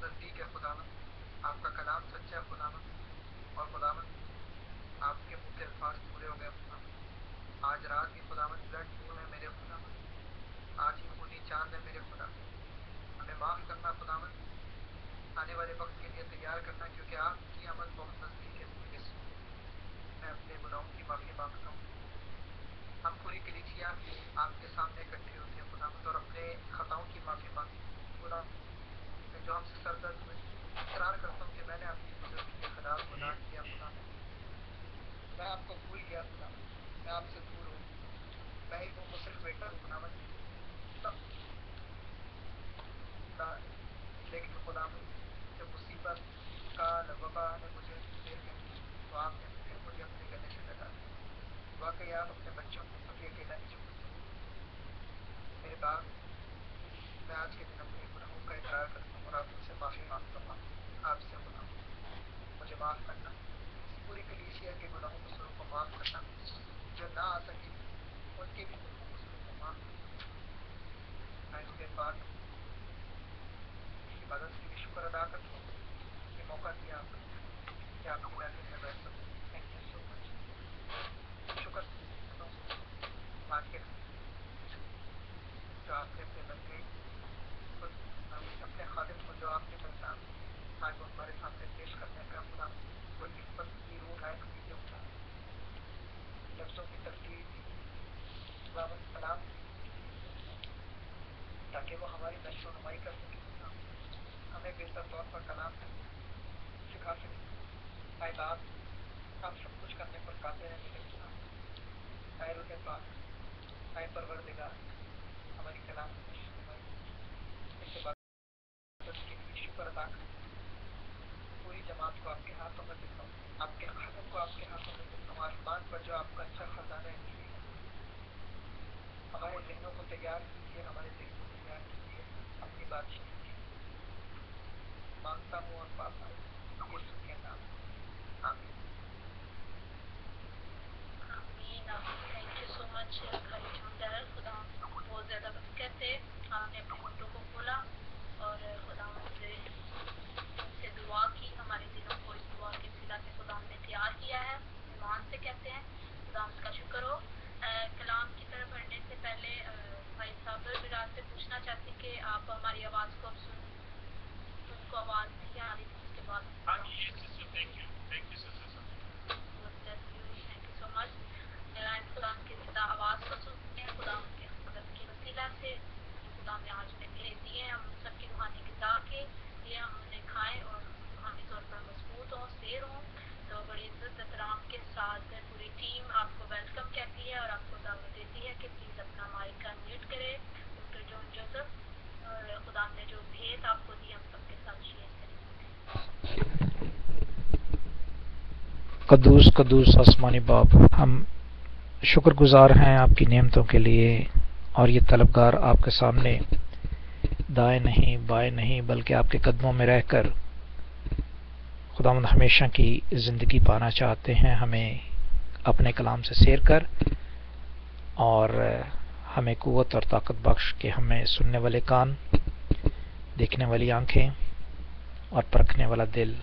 نزدیک ہے خداوند، آپ کا کلام سچا ہے خداوند، اور خداوند آپ کے منہ کے الفاظ پورے ہو گئے خداوند۔ آج رات بھی خداوند بلڈ مون ہے میرے خداوند، آج ہی خونی چاند ہے میرے خدا، ہمیں معاف کرنا خداوند، آنے والے وقت کے لیے تیار کرنا، کیونکہ آپ کی آمد بہت نزدیک ہے میرے یسوع۔ میں اپنے گناہوں کی معافی مانگتا ہوں۔ ہم پوری کلیسیا آپ کے سامنے اکٹھے ہوتے ہیں خداوند، اور اپنے خطاؤں کی معافی مانگتے ہیں خدا، جو ہم سے سرزد ہوئے۔ اقرار کرتا ہوں کہ میں نے آپ کی بزرگی کے خلاف گناہ کیا خداوند، میں آپ کو بھول گیا خداوند، میں آپ سے دور ہوں، میں ایک منفصل بیٹا ہوں خداوند، لیکن خداوند جب مصیبت کا وبا نے مجھے گھیر لیا تو آپ نے پھر مجھے اپنے گلے سے لگا لیا۔ واقعی آپ اپنے بچوں کو کبھی اکیلا نہیں چھوڑتے۔ میرے باپ، میں آج کے دن اپنے گناہوں کا اقرار کرتا ہوں اور آپ سے معافی مانگتا ہوں، آپ سے خداوند مجھے معاف کرنا، اس پوری کلیسیا کے گناہوں قصوروں کو معاف کرنا، جو نہ آ سکے ان کے بھی گناہوں قصوروں کو معاف کرنا۔ اے روح پاک، عبادت کے لیے شکر ادا کرتا ہوں کہ موقع دیا آپ نے کہ آپ کے محفل میں بیٹھ سکوں۔ تھینک یو سو مچ۔ شکر کرتا ہوں آج کے جو آپ نے اپنے بندے کو، اپنے خادم کو جو آپ نے پہچان آج وہ ہمارے سامنے پیش کرنے کا خدا، وہ عزت کی روح لائق دیجیے خدا، لفظوں کی تبدیلی دیجیے خداوند، کلام تاکہ وہ ہماری نشو و نمائی کر سکے خدا، ہمیں بہتر طور پر کلام سکھا سکے۔ اے باپ، آپ سب کچھ کرنے پر قادر ہیں میرے خدا۔ اے روح پاک، اے پروردگار، ہماری کلام کی نشو و نمائی اس عبادت کے لیے شکر ادا کرتا ہوں۔ پوری جماعت کو آپ کے ہاتھوں میں دیتا ہوں، آپ کے خادم کو آپ کے ہاتھوں میں دیتا ہوں۔ آسمان پر جو آپ کا اچھا خزانہ ہے نیچے ہمارے ذہنوں کو تیار کیجیے، ہمارے دل کو تیار کیجیے اپنی بادشاہی کے لیے۔ مانگتا ہوں اور پاتا ہوں یسوع کے نام میں، آمین۔ آمین آمین۔ تھینک یو سو مچ بھائی جان دہل، خدا بہت زیادہ برکت ہے، آپ نے اپنے منڈوں کو کھولا اور خدا سے دعا کی، ہمارے دلوں کو اس دعا کے سلا میں خدا نے تیار کیا ہے، ایمان سے کہتے ہیں خدا کا شکر ہو۔ کلام کی طرف بڑھنے سے پہلے بھائی صابر براج سے پوچھنا چاہتی کہ آپ ہماری آواز کو اب ان کو آواز نہیں آ رہی تھی، اس کے بعد تھینک یو سو مچ۔ خدا کی زندہ آواز کو سنتے ہیں، خدا کے قدرت کے وسیلہ سے خدا نے آج میرے دیے ہم سب کی روحانی غذا کے لیے ہم انہیں کھائیں اور روحانی طور پر مضبوط ہوں، سیر ہوں۔ تو بڑی عزت احترام کے ساتھ پوری ٹیم آپ کو ویلکم کہتی ہے اور آپ کو دعوت دیتی ہے کہ پلیز اپنا مائک انمیوٹ کرے، ڈاکٹر جون جوزف، اور خدا نے جو بھیت آپ کو دی ہم سب کے ساتھ شیئر کریں۔ قدوس قدوس آسمانی باپ، ہم شکر گزار ہیں آپ کی نعمتوں کے لیے، اور یہ طلبگار آپ کے سامنے دائیں نہیں بائیں نہیں بلکہ آپ کے قدموں میں رہ کر خداوند ہمیشہ کی زندگی پانا چاہتے ہیں۔ ہمیں اپنے کلام سے سیر کر اور ہمیں قوت اور طاقت بخش کہ ہمیں سننے والے کان، دیکھنے والی آنکھیں اور پرکھنے والا دل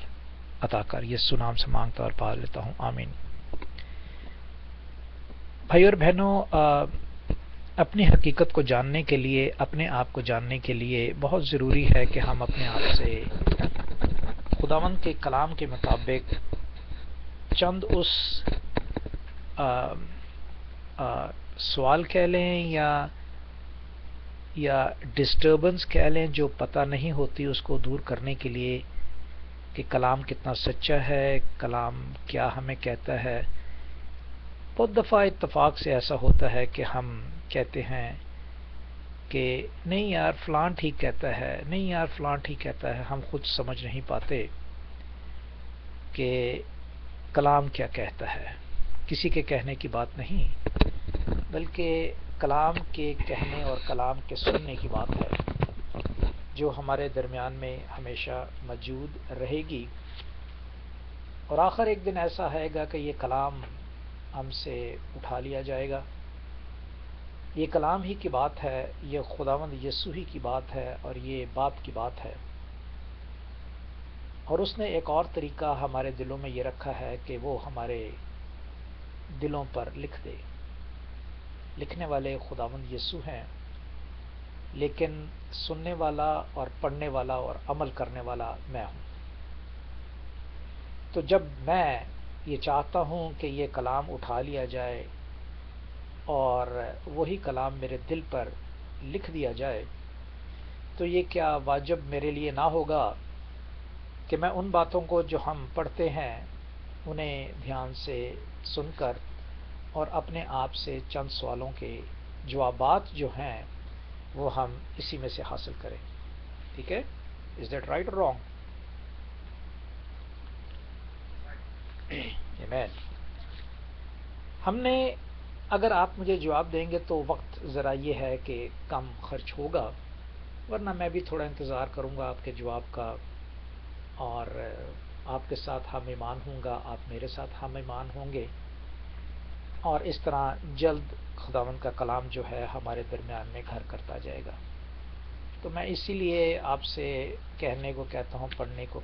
عطا کر۔ یسوع نام سے مانگتا اور پا لیتا ہوں، آمین۔ بھائی اور بہنوں، اپنی حقیقت کو جاننے کے لیے، اپنے آپ کو جاننے کے لیے بہت ضروری ہے کہ ہم اپنے آپ سے خداوند کے کلام کے مطابق چند اس سوال کہہ لیں یا ڈسٹربنس کہہ لیں جو پتہ نہیں ہوتی، اس کو دور کرنے کے لیے کہ کلام کتنا سچا ہے، کلام کیا ہمیں کہتا ہے۔ بہت دفعہ اتفاق سے ایسا ہوتا ہے کہ ہم کہتے ہیں کہ نہیں یار فلاں ٹھیک کہتا ہے، نہیں یار فلاں ٹھیک کہتا ہے، ہم خود سمجھ نہیں پاتے کہ کلام کیا کہتا ہے۔ کسی کے کہنے کی بات نہیں، بلکہ کلام کے کہنے اور کلام کے سننے کی بات ہے، جو ہمارے درمیان میں ہمیشہ موجود رہے گی، اور آخر ایک دن ایسا آئے گا کہ یہ کلام ہم سے اٹھا لیا جائے گا۔ یہ کلام ہی کی بات ہے، یہ خداوند یسوع ہی کی بات ہے، اور یہ باپ کی بات ہے۔ اور اس نے ایک اور طریقہ ہمارے دلوں میں یہ رکھا ہے کہ وہ ہمارے دلوں پر لکھ دے. لکھنے والے خداوند یسوع ہیں، لیکن سننے والا اور پڑھنے والا اور عمل کرنے والا میں ہوں. تو جب میں یہ چاہتا ہوں کہ یہ کلام اٹھا لیا جائے اور وہی کلام میرے دل پر لکھ دیا جائے، تو یہ کیا واجب میرے لیے نہ ہوگا کہ میں ان باتوں کو جو ہم پڑھتے ہیں انہیں دھیان سے سن کر اور اپنے آپ سے چند سوالوں کے جوابات جو ہیں وہ ہم اسی میں سے حاصل کریں. ٹھیک ہے؟ از دیٹ رائٹ اور رانگ؟ آمین. ہم نے، اگر آپ مجھے جواب دیں گے تو وقت ذرا یہ ہے کہ کم خرچ ہوگا، ورنہ میں بھی تھوڑا انتظار کروں گا آپ کے جواب کا، اور آپ کے ساتھ ہم ایمان ہوں گا، آپ میرے ساتھ ہم ایمان ہوں گے، اور اس طرح جلد خداوند کا کلام جو ہے ہمارے درمیان میں گھر کرتا جائے گا. تو میں اسی لیے آپ سے کہنے کو کہتا ہوں، پڑھنے کو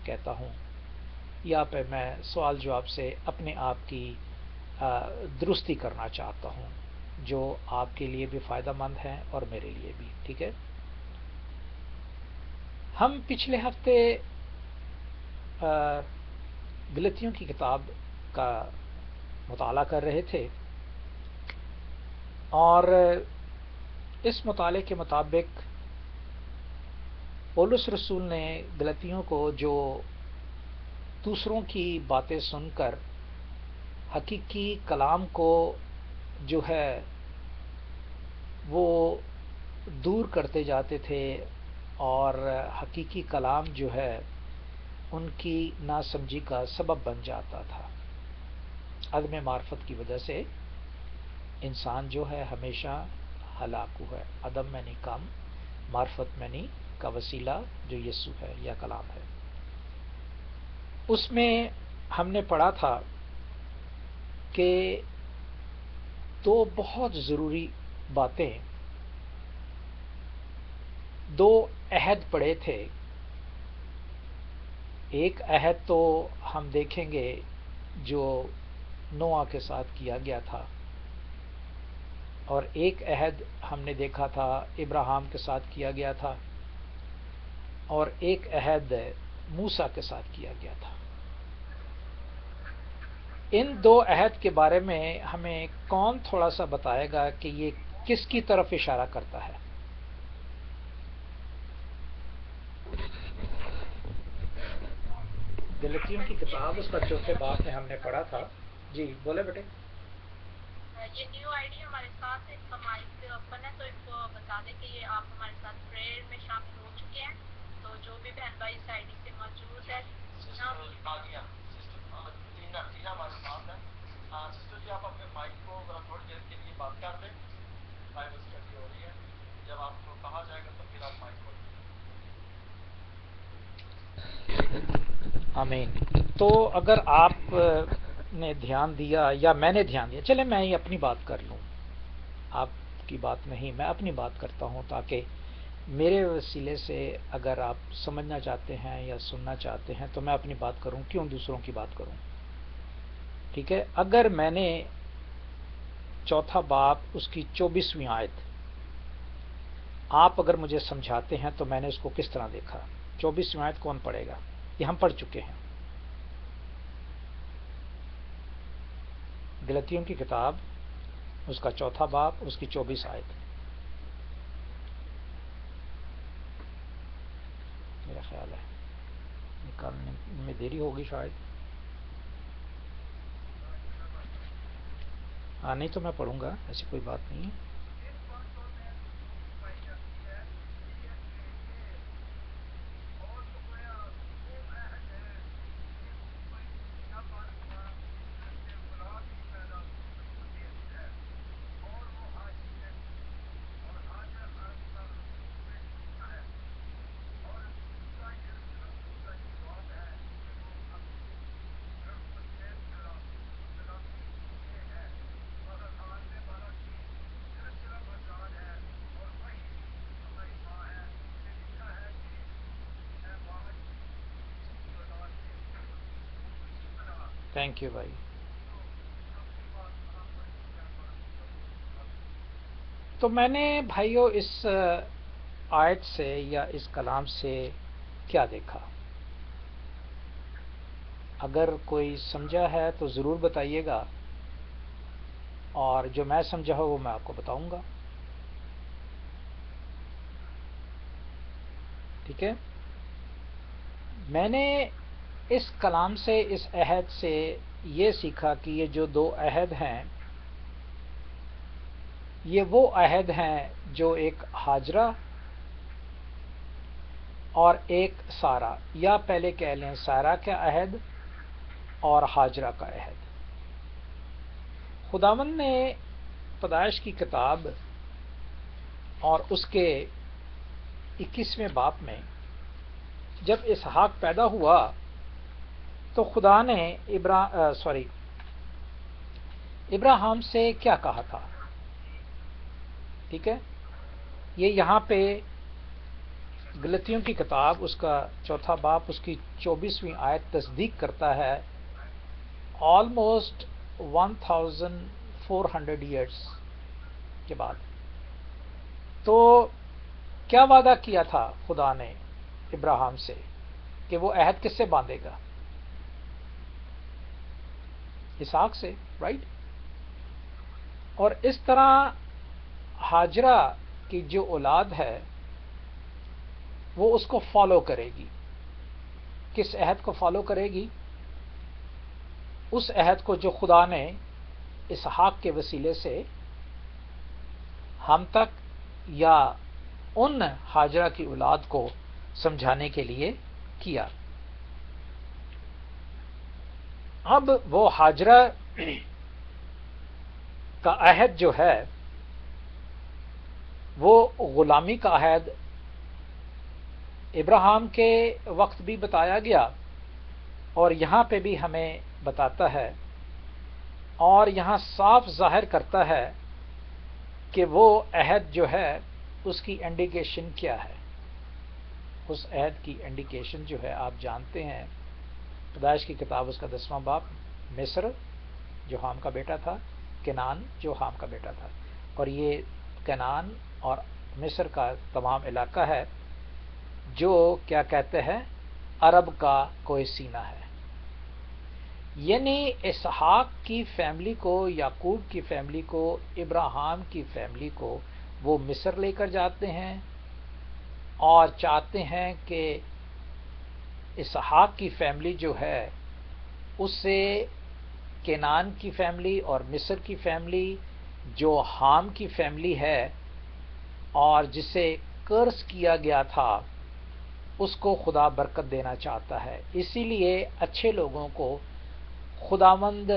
کہتا ہوں، یا پہ میں سوال جواب سے اپنے آپ کی درستی کرنا چاہتا ہوں، جو آپ کے لیے بھی فائدہ مند ہے اور میرے لیے بھی. ٹھیک ہے؟ ہم پچھلے ہفتے غلطیوں کی کتاب کا مطالعہ کر رہے تھے، اور اس مطالعے کے مطابق پولس رسول نے غلطیوں کو، جو دوسروں کی باتیں سن کر حقیقی کلام کو جو ہے وہ دور کرتے جاتے تھے، اور حقیقی کلام جو ہے ان کی ناسمجھی کا سبب بن جاتا تھا. عدم معرفت کی وجہ سے انسان جو ہے ہمیشہ ہلاک ہے. عدم میں نہیں کم، معرفت میں نہیں کا وسیلہ جو یسوع ہے یا کلام ہے. اس میں ہم نے پڑھا تھا کہ دو بہت ضروری باتیں، دو عہد پڑے تھے. ایک عہد تو ہم دیکھیں گے جو نوح کے ساتھ کیا گیا تھا، اور ایک عہد ہم نے دیکھا تھا ابراہیم کے ساتھ کیا گیا تھا، اور ایک عہد موسیٰ کے ساتھ کیا گیا تھا. ان دو عہد کے بارے میں ہمیں کون تھوڑا سا بتائے گا کہ یہ کس کی طرف اشارہ کرتا ہے؟ غلطیوں کی کتاب اس کا چوتھے باب میں ہم نے پڑھا تھا. جی بولے بیٹے. یہ نیو آئی ڈی ہمارے ساتھ ہے، اس کا مائک اوپن ہے، تو ان کو بتا دیں کہ یہ آپ ہمارے ساتھ پریئر میں شامل ہو چکے ہیں. تو جو بھی بہن بھائی اس آئی ڈی سے موجود ہے، ٹینا ہمارے ساتھ ہے. سسٹر جی آپ اپنے مائک کو ذرا تھوڑی دیر کے لیے بات کر دیں، بائبل اسٹڈی ہو رہی ہے. جب آپ کو کہا جائے گا تو پھر آپ مائک کھول دیں. آمین. تو اگر آپ نے دھیان دیا یا میں نے دھیان دیا، چلے میں ہی اپنی بات کر لوں، آپ کی بات نہیں، میں اپنی بات کرتا ہوں، تاکہ میرے وسیلے سے اگر آپ سمجھنا چاہتے ہیں یا سننا چاہتے ہیں تو میں اپنی بات کروں، کیوں دوسروں کی بات کروں. ٹھیک ہے؟ اگر میں نے چوتھا باب اس کی 24ویں آیت آپ اگر مجھے سمجھاتے ہیں تو میں نے اس کو کس طرح دیکھا. 24ویں آیت کون پڑھے گا؟ یہ ہم پڑھ چکے ہیں. غلطیوں کی کتاب اس کا چوتھا باب اس کی 24 آیت. میرا خیال ہے نکالنے میں دیری ہوگی شاید. ہاں نہیں تو میں پڑھوں گا، ایسی کوئی بات نہیں ہے. ایک بات تو میں پائی جاتی ہے یہ کہ یہ اور تو گویا وہ عہد ہے جس کو کوئی نہ مان ہوا سے اولاد کی پیدا ہوتی ہے، اور وہ حاجی ہے، اور حاجر کا بیٹا ہے، اور موسیٰ یروشلم کا یہ جواب ہے کہ وہ اپنی رغبت سے دلاتی یہ ہے، مگر آج میں 12 کی تھینک یو بھائی. تو میں نے بھائیوں اس آیت سے یا اس کلام سے کیا دیکھا؟ اگر کوئی سمجھا ہے تو ضرور بتائیے گا، اور جو میں سمجھا ہو وہ میں آپ کو بتاؤں گا. ٹھیک ہے. میں نے اس کلام سے، اس عہد سے یہ سیکھا کہ یہ جو دو عہد ہیں یہ وہ عہد ہیں جو ایک ہاجرہ اور ایک سارہ، یا پہلے کہہ لیں سارہ کا عہد اور ہاجرہ کا عہد. خداوند نے پیدائش کی کتاب اور اس کے 21ویں باب میں جب اسحاق پیدا ہوا تو خدا نے ابراہیم سے کیا کہا تھا؟ ٹھیک ہے. یہ یہاں پہ غلطیوں کی کتاب اس کا 4 باب اس کی 24ویں آیت تصدیق کرتا ہے. آلموسٹ 1400 ایئرس کے بعد. تو کیا وعدہ کیا تھا خدا نے ابراہیم سے کہ وہ عہد کس سے باندھے گا؟ اسحاق سے، رائٹ؟ اور اس طرح ہاجرہ کی جو اولاد ہے وہ اس کو فالو کرے گی. کس عہد کو فالو کرے گی؟ اس عہد کو جو خدا نے اسحاق کے وسیلے سے ہم تک یا ان ہاجرہ کی اولاد کو سمجھانے کے لیے کیا. اب وہ ہاجرہ کا عہد جو ہے وہ غلامی کا عہد ابراہیم کے وقت بھی بتایا گیا اور یہاں پہ بھی ہمیں بتاتا ہے، اور یہاں صاف ظاہر کرتا ہے کہ وہ عہد جو ہے اس کی انڈیکیشن کیا ہے. اس عہد کی انڈیکیشن جو ہے آپ جانتے ہیں، پیدائش کی کتاب اس کا 10واں باب، مصر جو حام کا بیٹا تھا، کنعان جو حام کا بیٹا تھا. اور یہ کنعان اور مصر کا تمام علاقہ ہے جو کیا کہتے ہیں عرب کا کوہ سینہ ہے. یعنی اسحاق کی فیملی کو، یعقوب کی فیملی کو، ابراہیم کی فیملی کو وہ مصر لے کر جاتے ہیں اور چاہتے ہیں کہ اسحاق کی فیملی جو ہے اس سے کنعان کی فیملی اور مصر کی فیملی جو حام کی فیملی ہے اور جسے قرض کیا گیا تھا اس کو خدا برکت دینا چاہتا ہے. اسی لیے اچھے لوگوں کو خداوند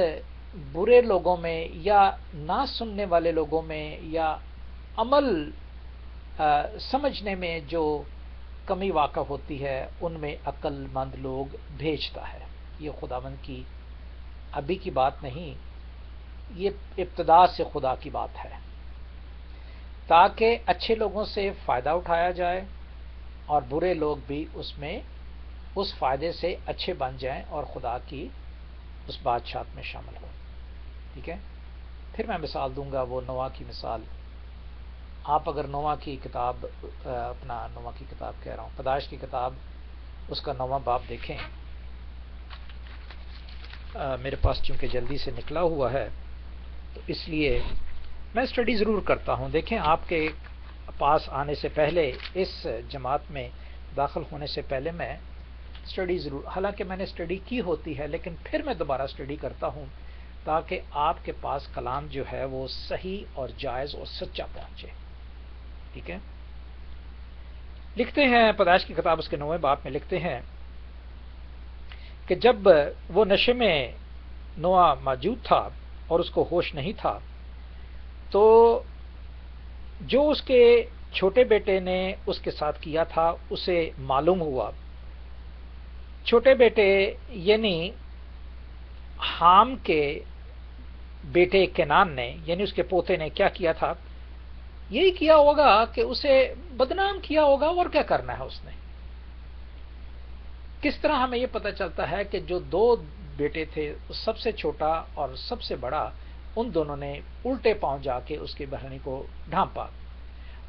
برے لوگوں میں یا نہ سننے والے لوگوں میں یا عمل سمجھنے میں جو کمی واقع ہوتی ہے ان میں عقل مند لوگ بھیجتا ہے. یہ خداوند کی ابھی کی بات نہیں، یہ ابتدا سے خدا کی بات ہے، تاکہ اچھے لوگوں سے فائدہ اٹھایا جائے اور برے لوگ بھی اس میں اس فائدے سے اچھے بن جائیں اور خدا کی اس بادشاہت میں شامل ہوں. ٹھیک ہے. پھر میں مثال دوں گا، وہ نوح کی مثال. آپ اگر نوح کی کتاب نوح کی کتاب کہہ رہا ہوں، پیدائش کی کتاب اس کا 9واں باب دیکھیں. میرے پاس چونکہ جلدی سے نکلا ہوا ہے تو اس لیے میں اسٹڈی ضرور کرتا ہوں. دیکھیں آپ کے پاس آنے سے پہلے، اس جماعت میں داخل ہونے سے پہلے میں اسٹڈی ضرور، حالانکہ میں نے اسٹڈی کی ہوتی ہے لیکن پھر میں دوبارہ اسٹڈی کرتا ہوں تاکہ آپ کے پاس کلام جو ہے وہ صحیح اور جائز اور سچا پہنچے. ٹھیک ہے. لکھتے ہیں پیدائش کی کتاب اس کے 9ویں باب میں لکھتے ہیں کہ جب وہ نشے میں نوح موجود تھا اور اس کو ہوش نہیں تھا تو جو اس کے چھوٹے بیٹے نے اس کے ساتھ کیا تھا اسے معلوم ہوا. چھوٹے بیٹے یعنی حام کے بیٹے کنعان نے، یعنی اس کے پوتے نے کیا کیا تھا؟ یہی کیا ہوگا کہ اسے بدنام کیا ہوگا، اور کیا کرنا ہے اس نے. کس طرح ہمیں یہ پتہ چلتا ہے کہ جو دو بیٹے تھے، سب سے چھوٹا اور سب سے بڑا، ان دونوں نے الٹے پاؤں جا کے اس کی بہنی کو ڈھانپا،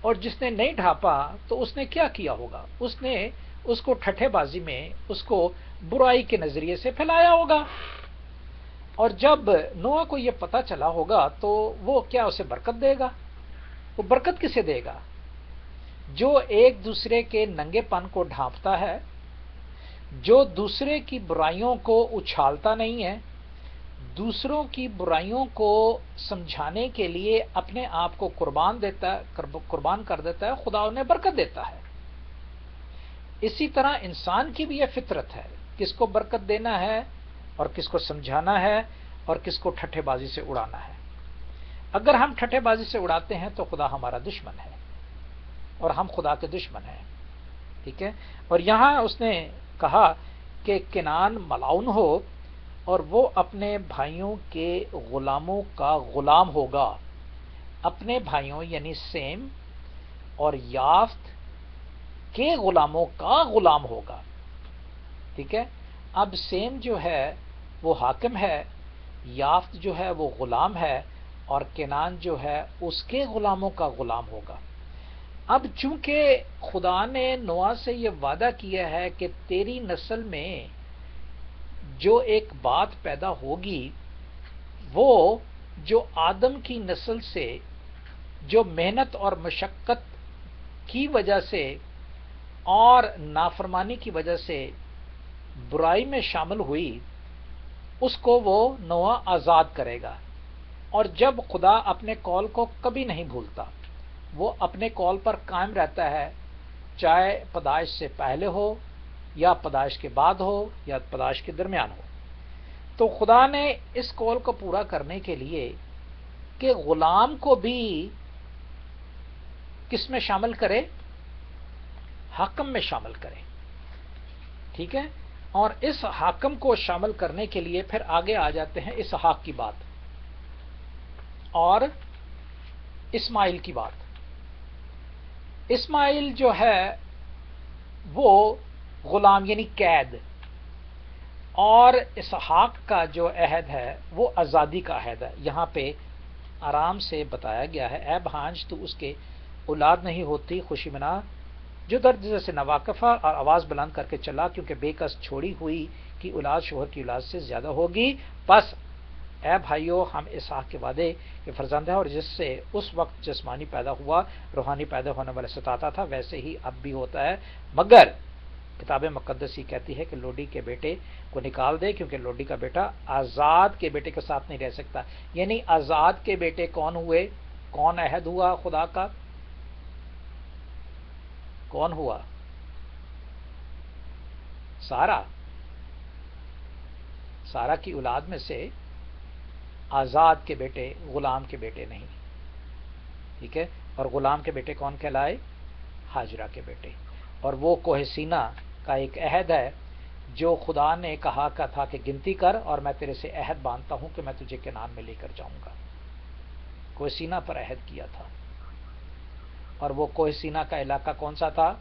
اور جس نے نہیں ڈھانپا تو اس نے کیا کیا ہوگا؟ اس نے اس کو ٹھٹھے بازی میں اس کو برائی کے نظریے سے پھیلایا ہوگا، اور جب نوح کو یہ پتہ چلا ہوگا تو وہ کیا اسے برکت دے گا؟ وہ برکت کسے دے گا؟ جو ایک دوسرے کے ننگے پن کو ڈھانپتا ہے، جو دوسرے کی برائیوں کو اچھالتا نہیں ہے، دوسروں کی برائیوں کو سمجھانے کے لیے اپنے آپ کو قربان کر دیتا ہے، خدا انہیں برکت دیتا ہے۔ اسی طرح انسان کی بھی یہ فطرت ہے، کس کو برکت دینا ہے اور کس کو سمجھانا ہے اور کس کو ٹھٹھے بازی سے اڑانا ہے۔ اگر ہم ٹھٹھے بازی سے اڑاتے ہیں تو خدا ہمارا دشمن ہے اور ہم خدا کے دشمن ہیں، ٹھیک ہے۔ اور یہاں اس نے کہا کہ کنعان ملعون ہو اور وہ اپنے بھائیوں کے غلاموں کا غلام ہوگا، اپنے بھائیوں یعنی سیم اور یافت کے غلاموں کا غلام ہوگا، ٹھیک ہے۔ اب سیم جو ہے وہ حاکم ہے، یافت جو ہے وہ غلام ہے، اور کنعان جو ہے اس کے غلاموں کا غلام ہوگا۔ اب چونکہ خدا نے نوح سے یہ وعدہ کیا ہے کہ تیری نسل میں جو ایک بات پیدا ہوگی، وہ جو آدم کی نسل سے جو محنت اور مشقت کی وجہ سے اور نافرمانی کی وجہ سے برائی میں شامل ہوئی، اس کو وہ نوح آزاد کرے گا۔ اور جب خدا اپنے قول کو کبھی نہیں بھولتا، وہ اپنے قول پر قائم رہتا ہے، چاہے پیدائش سے پہلے ہو یا پیدائش کے بعد ہو یا پیدائش کے درمیان ہو۔ تو خدا نے اس قول کو پورا کرنے کے لیے کہ غلام کو بھی کس میں شامل کرے؟ حاکم میں شامل کرے، ٹھیک ہے۔ اور اس حاکم کو شامل کرنے کے لیے پھر آگے آ جاتے ہیں اسحاق کی بات اور اسماعیل کی بات۔ اسماعیل جو ہے وہ غلام یعنی قید، اور اسحاق کا جو عہد ہے وہ آزادی کا عہد ہے۔ یہاں پہ آرام سے بتایا گیا ہے، اے بھانج تو اس کے اولاد نہیں ہوتی، خوشی منا جو درد سے نواقفہ اور آواز بلند کر کے چلا، کیونکہ بے کس چھوڑی ہوئی کی اولاد شوہر کی اولاد سے زیادہ ہوگی۔ پس اے بھائیو، ہم اسحاق کے وعدے کے فرزند ہیں، اور جس سے اس وقت جسمانی پیدا ہوا روحانی پیدا ہونے والے ستاتا تھا، ویسے ہی اب بھی ہوتا ہے، مگر کتاب مقدس ہی کہتی ہے کہ لوڈی کے بیٹے کو نکال دے، کیونکہ لوڈی کا بیٹا آزاد کے بیٹے کے ساتھ نہیں رہ سکتا۔ یعنی آزاد کے بیٹے کون ہوئے؟ کون عہد ہوا خدا کا؟ کون ہوا؟ سارا کی اولاد میں سے آزاد کے بیٹے، غلام کے بیٹے نہیں، ٹھیک ہے۔ اور غلام کے بیٹے کون کہلائے؟ ہاجرہ کے بیٹے۔ اور وہ کوہ سینا کا ایک عہد ہے جو خدا نے کہا تھا کہ گنتی کر، اور میں تیرے سے عہد باندھتا ہوں کہ میں تجھے کنعان میں لے کر جاؤں گا۔ کوہ سینا پر عہد کیا تھا، اور وہ کوہ سینا کا علاقہ کون سا تھا؟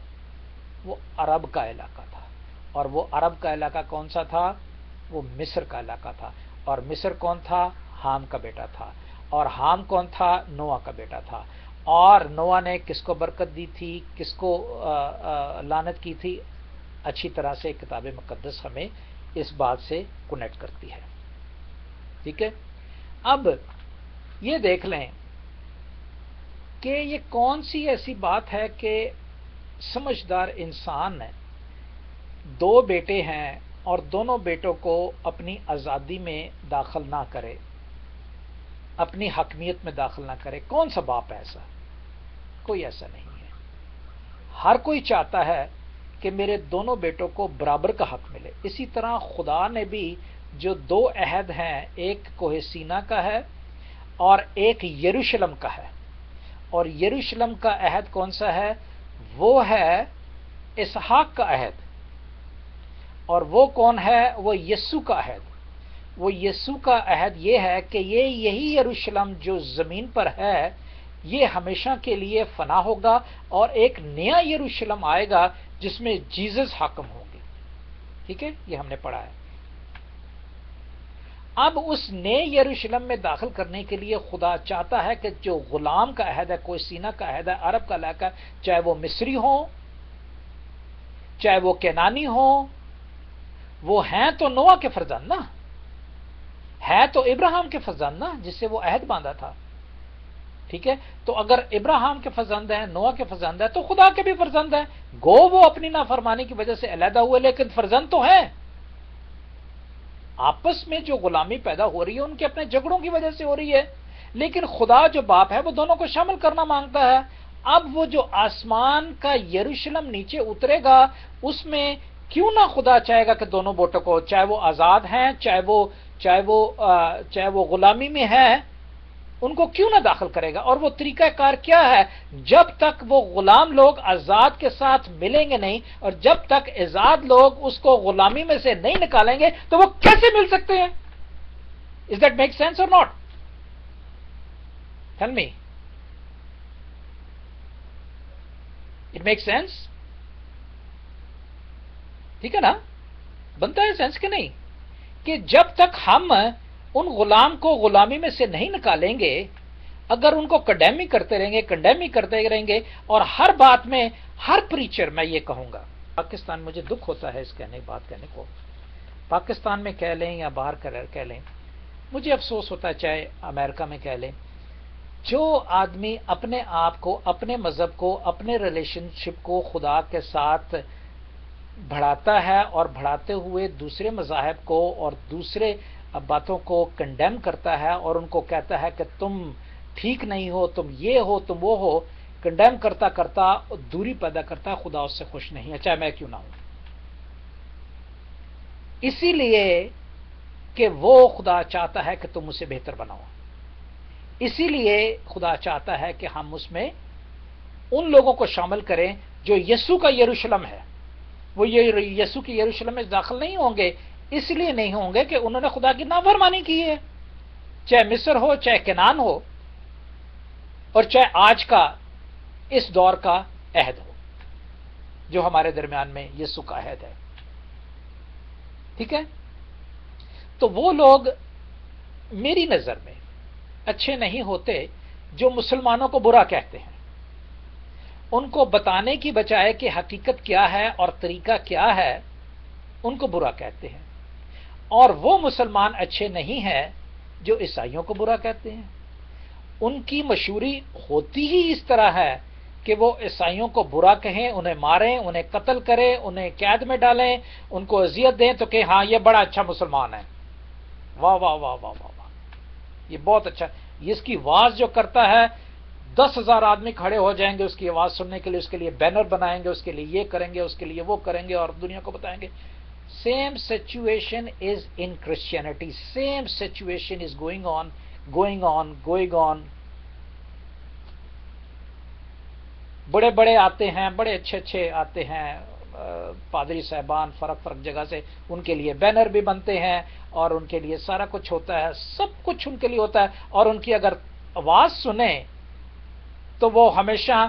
وہ عرب کا علاقہ تھا، اور وہ عرب کا علاقہ کون سا تھا؟ وہ مصر کا علاقہ تھا، اور مصر کون تھا؟ حام کا بیٹا تھا، اور حام کون تھا؟ نوح کا بیٹا تھا۔ اور نوح نے کس کو برکت دی تھی، کس کو لعنت کی تھی؟ اچھی طرح سے کتاب مقدس ہمیں اس بات سے کنیکٹ کرتی ہے، ٹھیک ہے۔ اب یہ دیکھ لیں کہ یہ کون سی ایسی بات ہے کہ سمجھدار انسان دو بیٹے ہیں اور دونوں بیٹوں کو اپنی آزادی میں داخل نہ کرے، اپنی حاکمیت میں داخل نہ کرے؟ کون سا باپ ہے ایسا؟ کوئی ایسا نہیں ہے۔ ہر کوئی چاہتا ہے کہ میرے دونوں بیٹوں کو برابر کا حق ملے۔ اسی طرح خدا نے بھی جو دو عہد ہیں، ایک کوہ سینا کا ہے اور ایک یروشلم کا ہے، اور یروشلم کا عہد کون سا ہے؟ وہ ہے اسحاق کا عہد، اور وہ کون ہے؟ وہ یسوع کا عہد۔ وہ یسوع کا عہد یہ ہے کہ یہی یروشلم جو زمین پر ہے یہ ہمیشہ کے لیے فنا ہوگا، اور ایک نیا یروشلم آئے گا جس میں جیزس حاکم ہوں گے، ٹھیک ہے، یہ ہم نے پڑھا ہے۔ اب اس نئے یروشلم میں داخل کرنے کے لیے خدا چاہتا ہے کہ جو غلام کا عہد ہے، کوئی سینہ کا عہد ہے، عرب کا علاقہ، چاہے وہ مصری ہو چاہے وہ کینانی ہو، وہ ہیں تو نوح کے فرزند نا، ہے تو ابراہیم کے فرزند نا، جس سے وہ عہد باندھا تھا، ٹھیک ہے۔ تو اگر ابراہیم کے فرزند ہیں، نوح کے فرزند ہیں، تو خدا کے بھی فرزند ہیں، گو وہ اپنی نافرمانی کی وجہ سے علیحدہ ہوئے لیکن فرزند تو ہیں۔ آپس میں جو غلامی پیدا ہو رہی ہے ان کے اپنے جھگڑوں کی وجہ سے ہو رہی ہے، لیکن خدا جو باپ ہے وہ دونوں کو شامل کرنا مانگتا ہے۔ اب وہ جو آسمان کا یروشلم نیچے اترے گا، اس میں کیوں نہ خدا چاہے گا کہ دونوں بوٹوں کو، چاہے وہ آزاد ہیں چاہے وہ غلامی میں ہے، ان کو کیوں نہ داخل کرے گا؟ اور وہ طریقہ کار کیا ہے؟ جب تک وہ غلام لوگ آزاد کے ساتھ ملیں گے نہیں، اور جب تک آزاد لوگ اس کو غلامی میں سے نہیں نکالیں گے تو وہ کیسے مل سکتے ہیں؟ Is that make sense or not? Tell me. It makes sense? ٹھیک ہے نا؟ بنتا ہے سینس کہ نہیں؟ کہ جب تک ہم ان غلام کو غلامی میں سے نہیں نکالیں گے، اگر ان کو کنڈیم کرتے رہیں گے اور ہر بات میں ہر پریچر، میں یہ کہوں گا پاکستان، مجھے دکھ ہوتا ہے اس بات کہنے کو، پاکستان میں کہہ لیں یا باہر کہہ لیں، مجھے افسوس ہوتا ہے، چاہے امریکہ میں کہہ لیں، جو آدمی اپنے آپ کو، اپنے مذہب کو، اپنے ریلیشن شپ کو خدا کے ساتھ بڑھاتا ہے اور بڑھاتے ہوئے دوسرے مذاہب کو اور دوسرے باتوں کو کنڈیم کرتا ہے اور ان کو کہتا ہے کہ تم ٹھیک نہیں ہو، تم یہ ہو، تم وہ ہو، کنڈیم کرتا کرتا دوری پیدا کرتا ہے، خدا اس سے خوش نہیں ہے، چاہے میں کیوں نہ ہوں۔ اسی لیے کہ وہ خدا چاہتا ہے کہ تم اسے بہتر بناؤ، اسی لیے خدا چاہتا ہے کہ ہم اس میں ان لوگوں کو شامل کریں جو یسوع کا یروشلم ہے۔ وہ یسوع کی یروشلم میں داخل نہیں ہوں گے، اس لیے نہیں ہوں گے کہ انہوں نے خدا کی نافرمانی کی ہے، چاہے مصر ہو، چاہے کنعان ہو، اور چاہے آج کا اس دور کا عہد ہو جو ہمارے درمیان میں یسوع کا عہد ہے، ٹھیک ہے۔ تو وہ لوگ میری نظر میں اچھے نہیں ہوتے جو مسلمانوں کو برا کہتے ہیں، ان کو بتانے کی بجائے کہ حقیقت کیا ہے اور طریقہ کیا ہے، ان کو برا کہتے ہیں۔ اور وہ مسلمان اچھے نہیں ہیں جو عیسائیوں کو برا کہتے ہیں۔ ان کی مشہوری ہوتی ہی اس طرح ہے کہ وہ عیسائیوں کو برا کہیں، انہیں ماریں، انہیں قتل کریں، انہیں قید میں ڈالیں، ان کو اذیت دیں تو کہ ہاں یہ بڑا اچھا مسلمان ہے، واہ واہ واہ واہ واہ واہ، یہ بہت اچھا، اس کی واز جو کرتا ہے 10,000 آدمی کھڑے ہو جائیں گے اس کی آواز سننے کے لیے، اس کے لیے بینر بنائیں گے، اس کے لیے یہ کریں گے، اس کے لیے وہ کریں گے اور دنیا کو بتائیں گے۔ Same situation is in Christianity, same situation is going on. بڑے بڑے آتے ہیں، بڑے اچھے آتے ہیں پادری صاحبان فرق جگہ سے، ان کے لیے بینر بھی بنتے ہیں اور ان کے لیے سارا کچھ ہوتا ہے، سب کچھ ان کے لیے ہوتا ہے، اور ان کی اگر آواز سنیں تو وہ ہمیشہ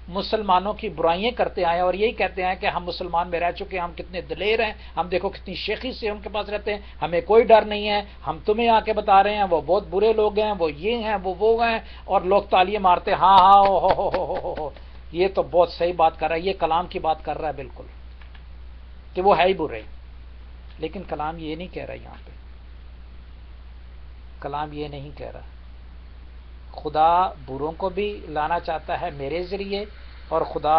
مسلمانوں کی برائیاں کرتے آئے اور یہی کہتے ہیں کہ ہم مسلمان میں رہ چکے ہیں، ہم کتنے دلیر ہیں، ہم دیکھو کتنی شیخی سے ان کے پاس رہتے ہیں، ہمیں کوئی ڈر نہیں ہے، ہم تمہیں آ کے بتا رہے ہیں وہ بہت برے لوگ ہیں، وہ یہ ہیں، وہ ہیں، اور لوگ تالیاں مارتے، ہاں ہو، یہ تو بہت صحیح بات کر رہا ہے، یہ کلام کی بات کر رہا ہے بالکل، کہ وہ ہے ہی برے۔ لیکن کلام یہ نہیں کہہ رہا، یہاں پہ کلام یہ نہیں کہہ رہا، خدا بروں کو بھی لانا چاہتا ہے میرے ذریعے، اور خدا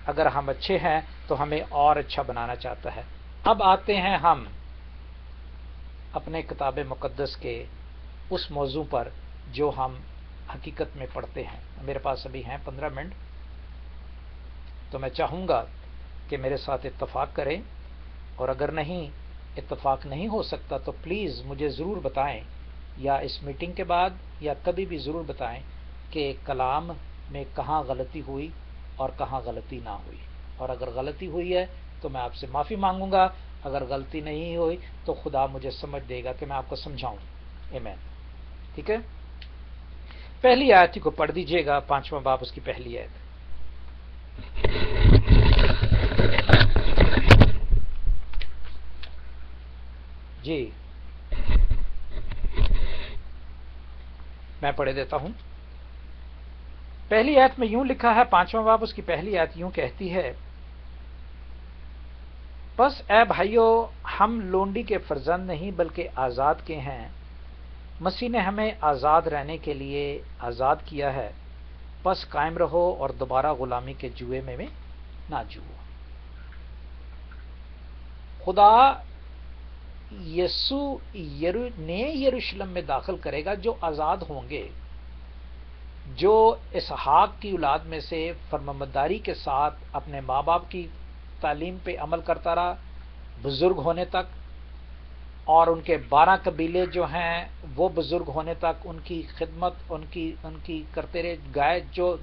اگر ہم اچھے ہیں تو ہمیں اور اچھا بنانا چاہتا ہے۔ اب آتے ہیں ہم اپنے کتاب مقدس کے اس موضوع پر جو ہم حقیقت میں پڑھتے ہیں۔ میرے پاس ابھی ہیں 15 منٹ، تو میں چاہوں گا کہ میرے ساتھ اتفاق کریں، اور اگر نہیں اتفاق نہیں ہو سکتا تو پلیز مجھے ضرور بتائیں، یا اس میٹنگ کے بعد یا کبھی بھی ضرور بتائیں کہ کلام میں کہاں غلطی ہوئی اور کہاں غلطی نہ ہوئی، اور اگر غلطی ہوئی ہے تو میں آپ سے معافی مانگوں گا، اگر غلطی نہیں ہوئی تو خدا مجھے سمجھ دے گا کہ میں آپ کو سمجھاؤں۔ آمین، ٹھیک ہے۔ پہلی آیت کو پڑھ دیجئے گا، 5واں باب اس کی پہلی آیت۔ جی میں پڑھ دیتا ہوں. پہلی آیت میں یوں لکھا ہے، 5واں باب اس کی پہلی آیت یوں کہتی ہے، بس اے بھائیو ہم لونڈی کے فرزند نہیں بلکہ آزاد کے ہیں، مسیح نے ہمیں آزاد رہنے کے لیے آزاد کیا ہے، بس قائم رہو اور دوبارہ غلامی کے جوئے میں نہ جوؤ. خدا یسوع نئے یروشلم میں داخل کرے گا جو آزاد ہوں گے، جو اسحاق کی اولاد میں سے فرمانبرداری کے ساتھ اپنے ماں باپ کی تعلیم پہ عمل کرتا رہا بزرگ ہونے تک، اور ان کے 12 قبیلے جو ہیں وہ بزرگ ہونے تک ان کی خدمت ان کی کرتے رہے،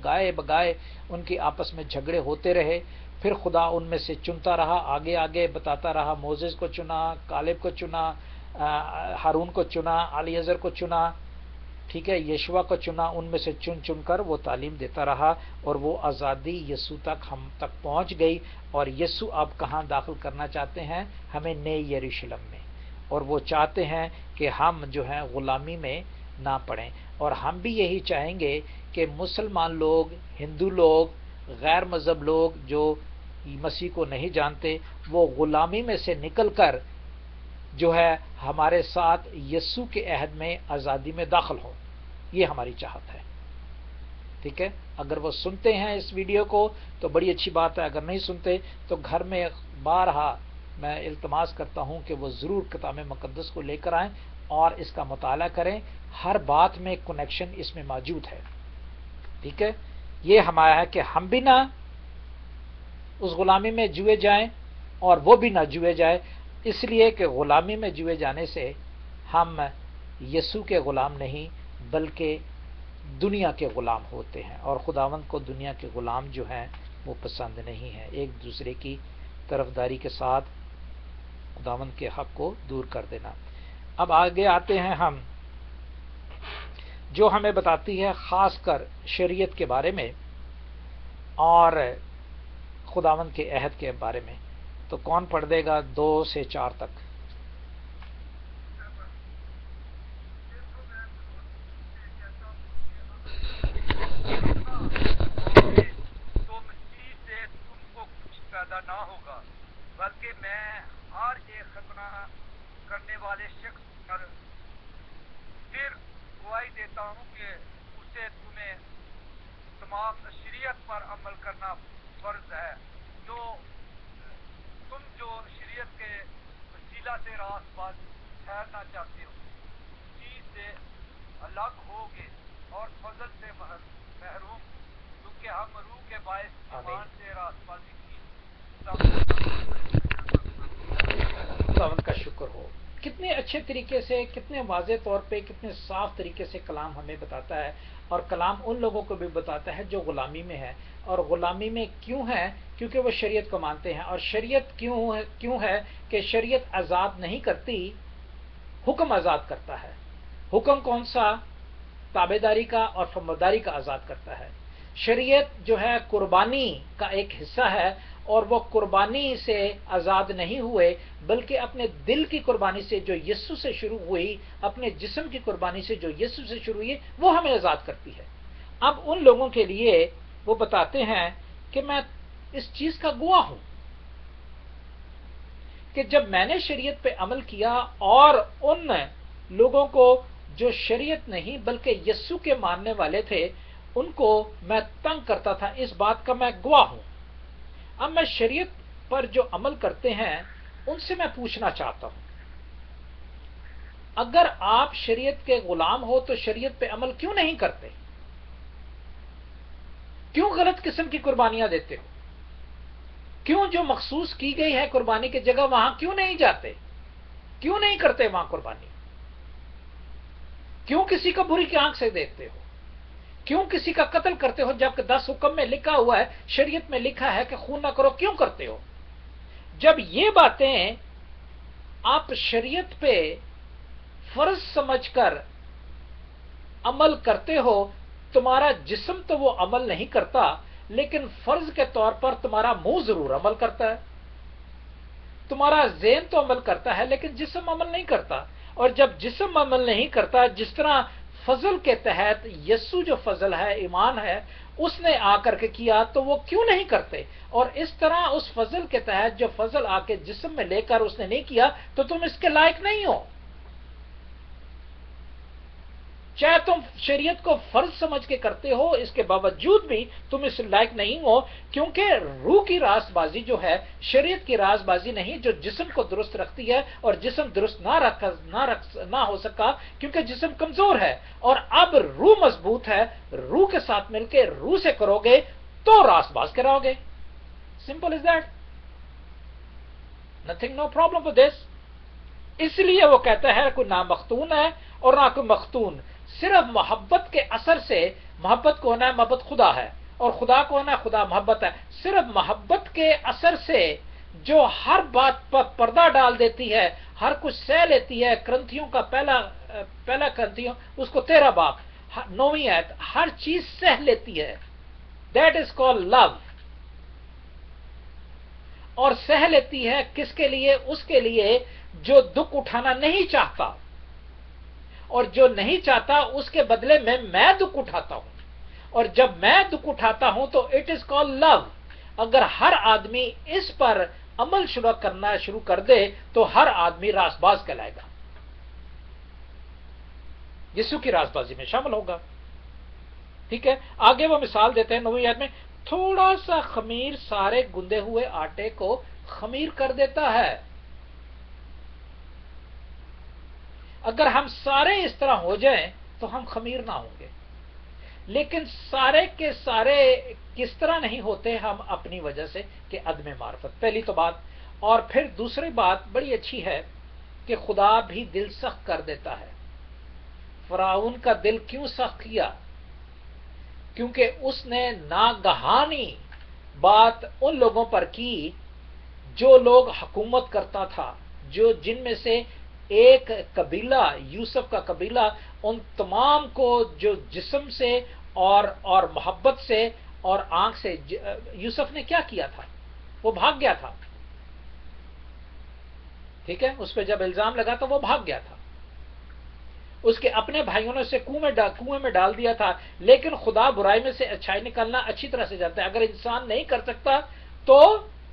گائے بگائے ان کی آپس میں جھگڑے ہوتے رہے. پھر خدا ان میں سے چنتا رہا، آگے آگے بتاتا رہا، موسیس کو چنا، کالب کو چنا، ہارون کو چنا، الیعزر کو چنا، ٹھیک ہے، یشوع کو چنا. ان میں سے چن چن کر وہ تعلیم دیتا رہا اور وہ آزادی یسوع تک ہم تک پہنچ گئی. اور یسوع اب کہاں داخل کرنا چاہتے ہیں؟ ہمیں نئے یروشلم میں. اور وہ چاہتے ہیں کہ ہم جو ہیں غلامی میں نہ پڑیں. اور ہم بھی یہی چاہیں گے کہ مسلمان لوگ، ہندو لوگ، غیر مذہب لوگ جو مسیح کو نہیں جانتے، وہ غلامی میں سے نکل کر جو ہے ہمارے ساتھ یسوع کے عہد میں آزادی میں داخل ہوں. یہ ہماری چاہت ہے. ٹھیک ہے، اگر وہ سنتے ہیں اس ویڈیو کو تو بڑی اچھی بات ہے، اگر نہیں سنتے تو گھر میں بارہا میں التماس کرتا ہوں کہ وہ ضرور کتاب مقدس کو لے کر آئیں اور اس کا مطالعہ کریں. ہر بات میں کنیکشن اس میں موجود ہے. ٹھیک ہے، یہ ہمارا ہے کہ ہم بھی نہ اس غلامی میں جوئے جائیں اور وہ بھی نہ جوئے جائے، اس لیے کہ غلامی میں جوئے جانے سے ہم یسوع کے غلام نہیں بلکہ دنیا کے غلام ہوتے ہیں، اور خداوند کو دنیا کے غلام جو ہیں وہ پسند نہیں ہے. ایک دوسرے کی طرفداری کے ساتھ خداوند کے حق کو دور کر دینا. اب آگے آتے ہیں ہم، جو ہمیں بتاتی ہے خاص کر شریعت کے بارے میں اور خداوند کے عہد کے بارے میں. تو کون پڑھ دے گا 2 سے 4 تک؟ تو مسیح سے تم کو کچھ پیدا نہ ہوگا، بلکہ میں ہر ایک ختنہ کرنے والے شخص پر پھر گواہی دیتا ہوں کہ اسے تمہیں تمام شریعت پر عمل کرنا فرض ہے. جو شریعت کے وسیلہ سے راست باز ٹھہرنا چاہتے ہو، چیز سے الگ ہوگے اور فضل سے محروم، کیونکہ ہم روح کے باعث ایمان سے راست بازی کی. خداوند کا شکر ہو. کتنے اچھے طریقے سے، کتنے واضح طور پہ، کتنے صاف طریقے سے کلام ہمیں بتاتا ہے، اور کلام ان لوگوں کو بھی بتاتا ہے جو غلامی میں ہے. اور غلامی میں کیوں ہے؟ کیونکہ وہ شریعت کو مانتے ہیں. اور شریعت کیوں ہے کہ شریعت آزاد نہیں کرتی، حکم آزاد کرتا ہے. حکم کون سا؟ تابعداری کا اور فرمانبرداری کا آزاد کرتا ہے. شریعت جو ہے قربانی کا ایک حصہ ہے، اور وہ قربانی سے آزاد نہیں ہوئے بلکہ اپنے دل کی قربانی سے جو یسوع سے شروع ہوئی، اپنے جسم کی قربانی سے جو یسوع سے شروع ہوئی، وہ ہمیں آزاد کرتی ہے. اب ان لوگوں کے لیے وہ بتاتے ہیں کہ میں اس چیز کا گواہ ہوں کہ جب میں نے شریعت پہ عمل کیا اور ان لوگوں کو جو شریعت نہیں بلکہ یسوع کے ماننے والے تھے ان کو میں تنگ کرتا تھا، اس بات کا میں گواہ ہوں. اب میں شریعت پر جو عمل کرتے ہیں ان سے میں پوچھنا چاہتا ہوں، اگر آپ شریعت کے غلام ہو تو شریعت پہ عمل کیوں نہیں کرتے؟ کیوں غلط قسم کی قربانیاں دیتے ہو؟ کیوں جو مخصوص کی گئی ہے قربانی کی جگہ وہاں کیوں نہیں جاتے؟ کیوں نہیں کرتے وہاں قربانی؟ کیوں کسی کو بری کی آنکھ سے دیکھتے ہو؟ کیوں کسی کا قتل کرتے ہو جبکہ 10 حکم میں لکھا ہوا ہے، شریعت میں لکھا ہے کہ خون نہ کرو؟ کیوں کرتے ہو؟ جب یہ باتیں آپ شریعت پہ فرض سمجھ کر عمل کرتے ہو، تمہارا جسم تو وہ عمل نہیں کرتا لیکن فرض کے طور پر تمہارا منہ ضرور عمل کرتا ہے. تمہارا ذہن تو عمل کرتا ہے لیکن جسم عمل نہیں کرتا. اور جب جسم عمل نہیں کرتا، جس طرح فضل کے تحت یسوع جو فضل ہے، ایمان ہے، اس نے آ کر کے کیا، تو وہ کیوں نہیں کرتے؟ اور اس طرح اس فضل کے تحت جو فضل آ کے جسم میں لے کر اس نے نہیں کیا، تو تم اس کے لائق نہیں ہو. چاہے تم شریعت کو فرض سمجھ کے کرتے ہو، اس کے باوجود بھی تم اس لائق نہیں ہو، کیونکہ روح کی راست بازی جو ہے شریعت کی راست بازی نہیں جو جسم کو درست رکھتی ہے، اور جسم درست نہ ہو سکا کیونکہ جسم کمزور ہے. اور اب روح مضبوط ہے، روح کے ساتھ مل کے روح سے کرو گے تو راست باز کراؤ گے. Simple is that. Nothing, no problem for this. اس لیے وہ کہتا ہے کوئی نہ مختون ہے اور نہ کوئی مختون، صرف محبت کے اثر سے. محبت کون ہے؟ محبت خدا ہے. اور خدا کون ہے؟ خدا محبت ہے. صرف محبت کے اثر سے جو ہر بات پر پردہ ڈال دیتی ہے، ہر کچھ سہ لیتی ہے. کرنتھیوں کا پہلا کرنتھیوں اس کو 13 باب 9ویں آیت، ہر چیز سہ لیتی ہے. دیٹ از کال لو. اور سہ لیتی ہے کس کے لیے؟ اس کے لیے جو دکھ اٹھانا نہیں چاہتا، اور جو نہیں چاہتا اس کے بدلے میں دکھ اٹھاتا ہوں. اور جب میں دکھ اٹھاتا ہوں تو اٹ از کال لو. اگر ہر آدمی اس پر عمل کرنا شروع کر دے تو ہر آدمی راست باز کہلائے گا، یسوع کی راست بازی میں شامل ہوگا. ٹھیک ہے، آگے وہ مثال دیتے ہیں 9ویں آیت میں، تھوڑا سا خمیر سارے گندے ہوئے آٹے کو خمیر کر دیتا ہے. اگر ہم سارے اس طرح ہو جائیں تو ہم خمیر نہ ہوں گے. لیکن سارے کے سارے کس طرح نہیں ہوتے؟ ہم اپنی وجہ سے کہ عدم معرفت. پہلی تو بات. اور پھر دوسری بات بڑی اچھی ہے کہ خدا بھی دل سخت کر دیتا ہے. فرعون کا دل کیوں سخت کیا؟ کیونکہ اس نے ناگہانی بات ان لوگوں پر کی جو لوگ حکومت کرتا تھا، جن میں سے ایک قبیلہ، یوسف کا قبیلہ، ان تمام کو جو جسم سے اور محبت سے اور آنکھ سے. یوسف نے کیا کیا تھا؟ وہ بھاگ گیا تھا. ٹھیک ہے، اس پہ جب الزام لگا تو وہ بھاگ گیا تھا. اس کے اپنے بھائیوں نے اسے کنویں میں ڈال دیا تھا. لیکن خدا برائی میں سے اچھائی نکالنا اچھی طرح سے جانتا ہے. اگر انسان نہیں کر سکتا تو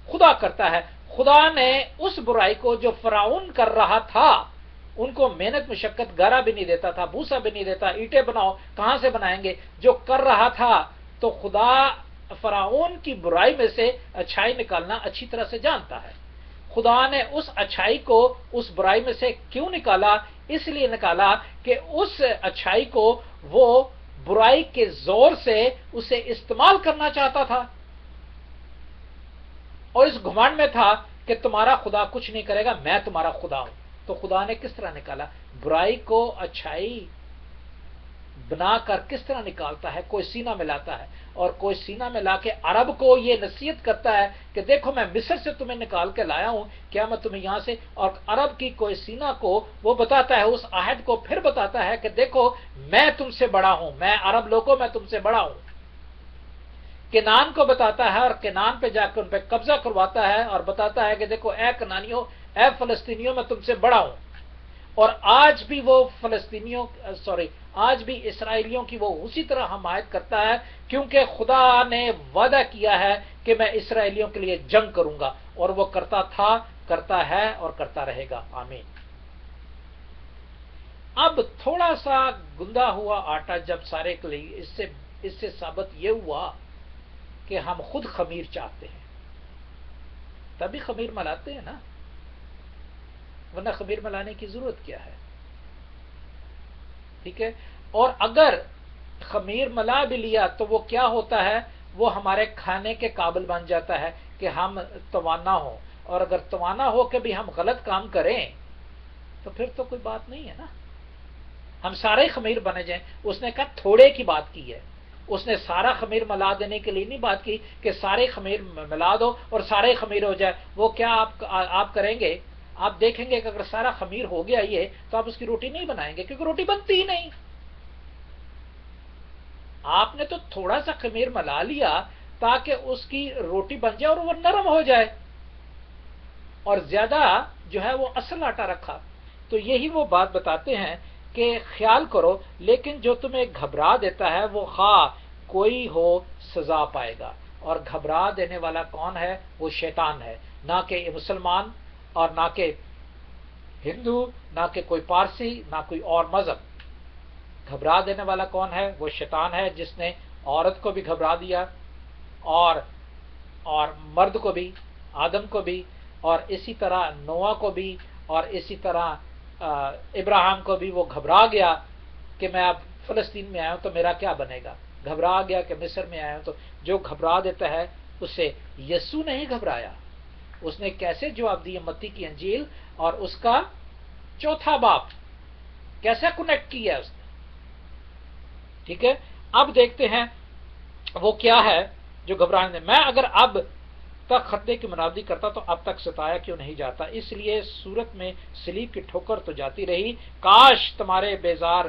خدا کرتا ہے. خدا نے اس برائی کو جو فرعون کر رہا تھا، ان کو محنت مشقت، گارا بھی نہیں دیتا تھا، بھوسا بھی نہیں دیتا، اینٹیں بناؤ، کہاں سے بنائیں گے، جو کر رہا تھا، تو خدا فرعون کی برائی میں سے اچھائی نکالنا اچھی طرح سے جانتا ہے. خدا نے اس اچھائی کو اس برائی میں سے کیوں نکالا؟ اس لیے نکالا کہ اس اچھائی کو وہ برائی کے زور سے اسے استعمال کرنا چاہتا تھا، اور اس گھمنڈ میں تھا کہ تمہارا خدا کچھ نہیں کرے گا، میں تمہارا خدا ہوں. تو خدا نے کس طرح نکالا؟ برائی کو اچھائی بنا کر کس طرح نکالتا ہے؟ کوئی سینہ ملاتا ہے، اور کوئی سینہ ملا کے عرب کو یہ نصیحت کرتا ہے کہ دیکھو میں مصر سے تمہیں نکال کے لایا ہوں، کیا میں تمہیں یہاں سے. اور عرب کی کوئی سینہ کو وہ بتاتا ہے، اس عہد کو پھر بتاتا ہے کہ دیکھو میں تم سے بڑا ہوں، میں عرب لوگوں میں تم سے بڑا ہوں. کنان کو بتاتا ہے، اور کنان پہ جا کے ان پہ قبضہ کرواتا ہے اور بتاتا ہے کہ دیکھو اے کنانیوں، اے فلسطینیوں، میں تم سے بڑا ہوں. اور آج بھی وہ آج بھی اسرائیلیوں کی وہ اسی طرح حمایت کرتا ہے، کیونکہ خدا نے وعدہ کیا ہے کہ میں اسرائیلیوں کے لیے جنگ کروں گا، اور وہ کرتا تھا، کرتا ہے اور کرتا رہے گا. آمین. اب تھوڑا سا گندا ہوا آٹا جب سارے کے لیے، اس سے ثابت یہ ہوا کہ ہم خود خمیر چاہتے ہیں، تبھی خمیر ملاتے ہیں نا، ورنہ خمیر ملانے کی ضرورت کیا ہے؟ ٹھیک ہے. اور اگر خمیر ملا بھی لیا تو وہ کیا ہوتا ہے؟ وہ ہمارے کھانے کے قابل بن جاتا ہے کہ ہم توانا ہو. اور اگر توانا ہو کہ بھی ہم غلط کام کریں تو پھر تو کوئی بات نہیں ہے نا. ہم سارے خمیر بنے جائیں. اس نے کہا تھوڑے کی بات کی ہے، اس نے سارا خمیر ملا دینے کے لیے نہیں بات کی کہ سارے خمیر ملا دو اور سارے خمیر ہو جائے. وہ کیا آپ کریں گے؟ آپ دیکھیں گے کہ اگر سارا خمیر ہو گیا یہ تو آپ اس کی روٹی نہیں بنائیں گے، کیونکہ روٹی بنتی ہی نہیں. آپ نے تو تھوڑا سا خمیر ملا لیا تاکہ اس کی روٹی بن جائے اور وہ نرم ہو جائے. اور زیادہ جو ہے وہ اصل آٹا رکھا. تو یہی وہ بات بتاتے ہیں کہ خیال کرو لیکن جو تمہیں گھبرا دیتا ہے وہ خواہ کوئی ہو سزا پائے گا. اور گھبرا دینے والا کون ہے؟ وہ شیطان ہے، نہ کہ مسلمان اور نہ کہ ہندو، نہ کہ کوئی پارسی، نہ کوئی اور مذہب. گھبرا دینے والا کون ہے؟ وہ شیطان ہے، جس نے عورت کو بھی گھبرا دیا اور مرد کو بھی، آدم کو بھی، اور اسی طرح نوح کو بھی، اور اسی طرح ابراہیم کو بھی. وہ گھبرا گیا کہ میں اب فلسطین میں آیا ہوں تو میرا کیا بنے گا، گھبرا گیا کہ مصر میں آیا ہوں. تو جو گھبرا دیتا ہے اسے یسوع نہیں گھبرایا. اس نے کیسے جواب دیا؟ متی کی انجیل اور اس کا 4 باب کیسے کنیکٹ کیا اس نے. ٹھیک ہے، اب دیکھتے ہیں وہ کیا ہے جو گھبرانے. میں اگر اب تک خطنے کی منادی کرتا تو اب تک ستایا کیوں نہیں جاتا؟ اس لیے صورت میں صلیب کی ٹھوکر تو جاتی رہی، کاش تمہارے بیزار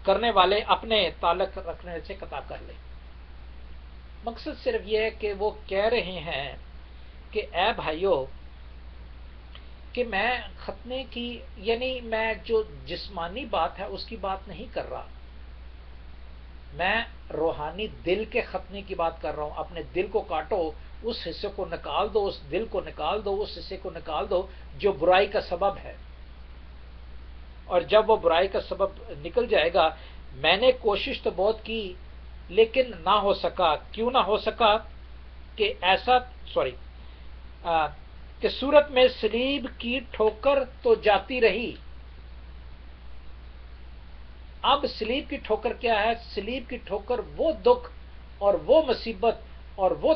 کرنے والے اپنے تعلق رکھنے سے قطع کر لیں. مقصد صرف یہ ہے کہ وہ کہہ رہے ہیں کہ اے بھائیو کہ میں ختنے کی، یعنی میں جو جسمانی بات ہے اس کی بات نہیں کر رہا، میں روحانی دل کے ختنے کی بات کر رہا ہوں. اپنے دل کو کاٹو، اس حصے کو نکال دو، اس دل کو نکال دو، اس حصے کو نکال دو جو برائی کا سبب ہے. اور جب وہ برائی کا سبب نکل جائے گا، میں نے کوشش تو بہت کی لیکن نہ ہو سکا. کیوں نہ ہو سکا؟ کہ ایسا کہ صورت میں صلیب کی ٹھوکر تو جاتی رہی. اب صلیب کی ٹھوکر کیا ہے؟ صلیب کی ٹھوکر وہ دکھ اور وہ مصیبت اور وہ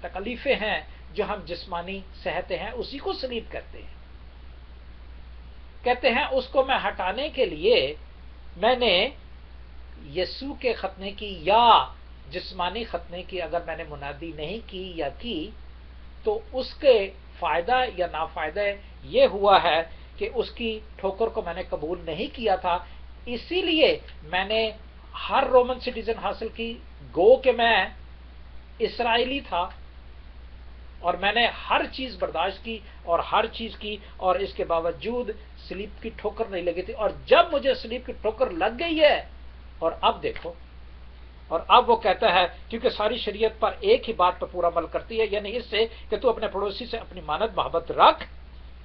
تکلیفیں ہیں جو ہم جسمانی سہتے ہیں، اسی کو صلیب کہتے ہیں. کہتے ہیں اس کو میں ہٹانے کے لیے میں نے یسوع کے ختنے کی یا جسمانی ختنے کی اگر میں نے منادی نہیں کی یا کی تو اس کے فائدہ یا نافائدہ یہ ہوا ہے کہ اس کی ٹھوکر کو میں نے قبول نہیں کیا تھا. اسی لیے میں نے ہر رومن سٹیزن حاصل کی، گو کہ میں اسرائیلی تھا اور میں نے ہر چیز برداشت کی اور ہر چیز کی، اور اس کے باوجود صلیب کی ٹھوکر نہیں لگی تھی. اور جب مجھے صلیب کی ٹھوکر لگ گئی ہے، اور اب دیکھو، اور اب وہ کہتا ہے کیونکہ ساری شریعت پر ایک ہی بات پر پورا عمل کرتی ہے، یعنی اس سے کہ تو اپنے پڑوسی سے اپنی مانت محبت رکھ،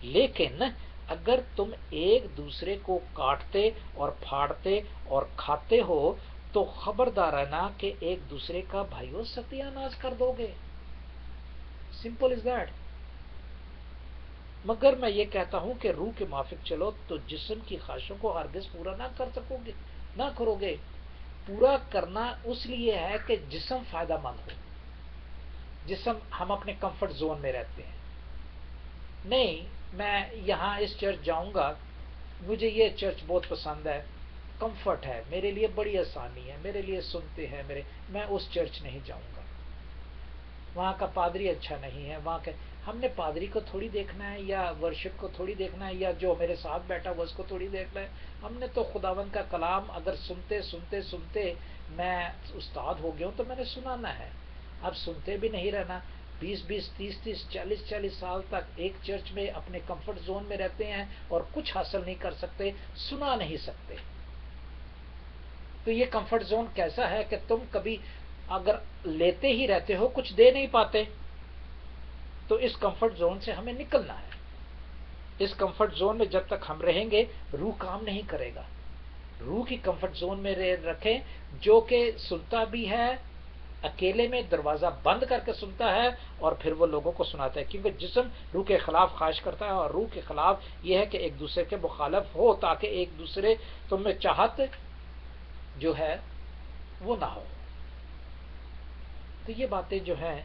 لیکن اگر تم ایک دوسرے کو کاٹتے اور پھاڑتے اور کھاتے ہو تو خبردار رہنا کہ ایک دوسرے کا بھائیو ستیہ ناش کر دو گے. Simple is that. مگر میں یہ کہتا ہوں کہ روح کے موافق چلو تو جسم کی خواہشوں کو ہرگز پورا نہ کر سکو گے، نہ کرو گے. پورا کرنا اس لیے ہے کہ جسم فائدہ مند ہو. جسم ہم اپنے کمفرٹ زون میں رہتے ہیں. نہیں میں یہاں اس چرچ جاؤں گا، مجھے یہ چرچ بہت پسند ہے، کمفرٹ ہے میرے لیے، بڑی آسانی ہے میرے لیے، سنتے ہیں میں اس چرچ نہیں جاؤں گا، وہاں کا پادری اچھا نہیں ہے، وہاں کے ہم نے پادری کو تھوڑی دیکھنا ہے یا ورشپ کو تھوڑی دیکھنا ہے یا جو میرے ساتھ بیٹھا وہ اس کو تھوڑی دیکھنا ہے. ہم نے تو خداوند کا کلام اگر سنتے سنتے سنتے میں استاد ہو گیا ہوں تو میں نے سنانا ہے. اب سنتے بھی نہیں رہنا، 20 30 40 سال تک ایک چرچ میں اپنے کمفرٹ زون میں رہتے ہیں اور کچھ حاصل نہیں کر سکتے، سنا نہیں سکتے. تو یہ کمفرٹ زون کیسا ہے کہ تم کبھی اگر لیتے ہی رہتے ہو کچھ دے نہیں پاتے. تو اس کمفرٹ زون سے ہمیں نکلنا ہے. اس کمفرٹ زون میں جب تک ہم رہیں گے روح کام نہیں کرے گا. روح کی کمفرٹ زون میں رکھیں جو کہ سنتا بھی ہے، اکیلے میں دروازہ بند کر کے سنتا ہے اور پھر وہ لوگوں کو سناتا ہے. کیونکہ جسم روح کے خلاف خواہش کرتا ہے اور روح کے خلاف یہ ہے کہ ایک دوسرے کے مخالف ہو تاکہ ایک دوسرے تم میں چاہت جو ہے وہ نہ ہو. تو یہ باتیں جو ہیں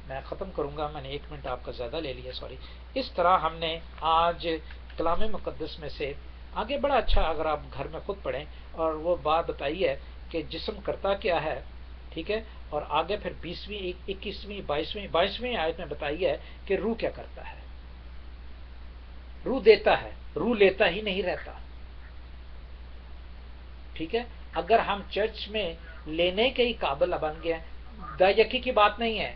میں ختم کروں گا، میں نے 1 منٹ آپ کا زیادہ لے لیا، سوری. اس طرح ہم نے آج کلام مقدس میں سے آگے بڑا اچھا، اگر آپ گھر میں خود پڑھیں، اور وہ بات بتائی ہے کہ جسم کرتا کیا ہے، ٹھیک ہے. اور آگے پھر 20ویں 21ویں 22ویں آیت میں بتائی ہے کہ روح کیا کرتا ہے. روح دیتا ہے، روح لیتا ہی نہیں رہتا. ٹھیک ہے. اگر ہم چرچ میں لینے کے ہی قابل بن گئے، دا یکی کی بات نہیں ہے،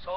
100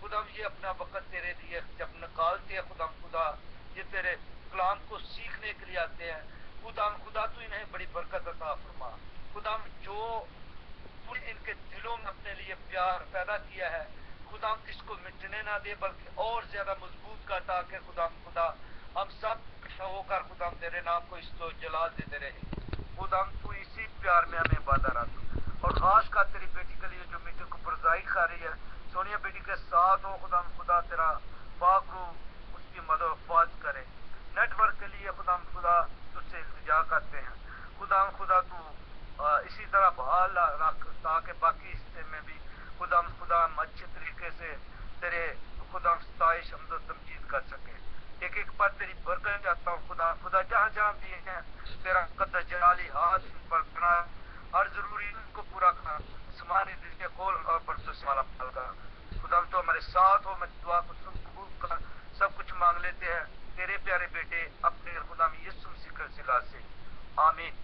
خدا یہ اپنا وقت تیرے لیے جب نکالتے ہیں خدا یہ تیرے کلام کو سیکھنے کے لیے آتے ہیں خدا تو انہیں بڑی برکت عطا فرما خدا جو تو نے ان کے دلوں میں اپنے لیے پیار پیدا کیا ہے خدا اس کو مٹنے نہ دے بلکہ اور زیادہ مضبوط کر تاکہ خدا ہم سب اکٹھا ہو کر خدا تیرے نام کو اس کو جلال دیتے رہے خدا تو اسی پیار میں ہمیں وعدہ رکھ اور خاص کر تیری بیٹی کے لیے جو میٹنگ کو پرزائی کھا رہی ہے سونیا بیٹی کے ساتھ ہو خدا تیرا پاک روح اس کی مدد و حفاظت کرے نیٹ ورک کے لیے خدا تجھ سے التجا کرتے ہیں خدا تو اسی طرح بحال رکھ تاکہ باقی حصے میں بھی خدا ہم اچھے طریقے سے تیرے ستائش حمد و تمجید کر سکیں ایک پر تیری برکت چاہتا ہوں خدا جہاں جہاں بھی ہیں تیرا قدس جلالی ہاتھ ان پر بنا ہر ضروری ان کو پورا کرنا سمانی دل کے کھول اور پر تو سمالا پھل کا خدا تو ہمارے ساتھ ہو میں دعا کو سن قبول کر سب کچھ مانگ لیتے ہیں تیرے پیارے بیٹے اپنے خدا میں یسوع مسیح کے وسیلہ سے آمین